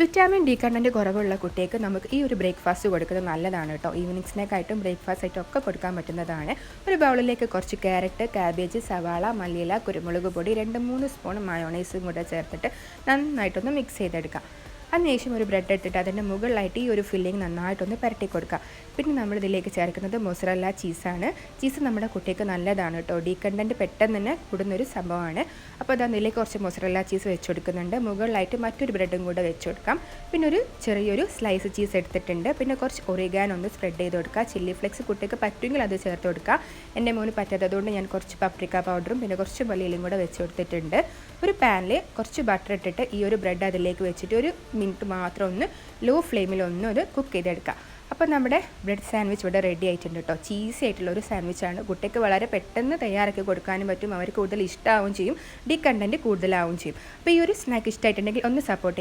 Vitamin D content കുറവുള്ള കുട്ടികൾക്ക് നമുക്ക് ഈ ഒരു ബ്രേക്ക്ഫാസ്റ്റ് കൊടുക്കുന്നത് നല്ലതാണ് കേട്ടോ. ഈവനിങ് സ്നാക്കായിട്ടും ബ്രേക്ക്ഫാസ്റ്റ് ആയിട്ടും ഒക്കെ കൊടുക്കാൻ പറ്റുന്നതാണ്. ഒരു ബൗളിലേക്ക് കുറച്ച് ക്യാരറ്റ്, കാബേജ്, സവാള, മല്ലിയില, കുരുമുളക് പൊടി, 2-3 സ്പൂൺ മയോണൈസും കൂടെ ചേർത്തിട്ട് നന്നായിട്ടൊന്ന് മിക്സ് ചെയ്തെടുക്കാം. അതിനുശേഷം ഒരു ബ്രെഡ് എടുത്തിട്ട് അതിൻ്റെ മുകളിലായിട്ട് ഈ ഒരു ഫില്ലിങ് നന്നായിട്ടൊന്ന് പുരട്ടി കൊടുക്കുക. പിന്നെ നമ്മളിതിലേക്ക് ചേർക്കുന്നത് മൊസറല്ല ചീസാണ്. ചീസ് നമ്മുടെ കുട്ടിക്ക് നല്ലതാണ് കേട്ടോ. ഡി കണ്ടൻറ്റ് പെട്ടെന്ന് തന്നെ കൂടുന്നൊരു സംഭവമാണ്. അപ്പോൾ അതിലേക്ക് കുറച്ച് മൊസറല്ല ചീസ് വെച്ച് കൊടുക്കുന്നുണ്ട്. മുകളിലായിട്ട് മറ്റൊരു ബ്രെഡും കൂടെ വെച്ച് കൊടുക്കാം. പിന്നെ ഒരു ചെറിയൊരു സ്ലൈസ് ചീസ് എടുത്തിട്ടുണ്ട്. പിന്നെ കുറച്ച് ഒറിഗാനോ ഒന്ന് സ്പ്രെഡ് ചെയ്ത് കൊടുക്കുക. ചില്ലി ഫ്ലെക്സ് കുട്ടിക്ക് പറ്റുമെങ്കിൽ അത് ചേർത്ത് കൊടുക്കുക. എൻ്റെ മോന് പറ്റാത്തതുകൊണ്ട് ഞാൻ കുറച്ച് പപ്രിക്ക പൗഡറും പിന്നെ കുറച്ച് മല്ലിയിലും കൂടെ വെച്ച് കൊടുത്തിട്ടുണ്ട്. ഒരു പാനിൽ കുറച്ച് ബട്ടർ ഇട്ടിട്ട് ഈ ഒരു ബ്രെഡ് അതിലേക്ക് വെച്ചിട്ട് ഒരു മിനിറ്റ് മാത്രം ഒന്ന് ലോ ഫ്ലെയിമിൽ ഒന്ന് അത് കുക്ക് ചെയ്തെടുക്കുക. അപ്പോൾ നമ്മുടെ ബ്രെഡ് സാൻഡ്വിച്ച് ഇവിടെ റെഡി ആയിട്ടുണ്ട് കേട്ടോ. ചീസി ആയിട്ടുള്ള ഒരു സാൻഡ്വിച്ചാണ്. കുട്ടിക്ക് വളരെ പെട്ടെന്ന് തയ്യാറാക്കി കൊടുക്കാനും പറ്റും. അവർ കൂടുതൽ ഇഷ്ടമാവുകയും ചെയ്യും. ഡി കണ്ടൻറ്റ് കൂടുതലാവുകയും ചെയ്യും. അപ്പോൾ ഈ ഒരു സ്നാക്ക് ഇഷ്ടമായിട്ടുണ്ടെങ്കിൽ ഒന്ന് സപ്പോർട്ട്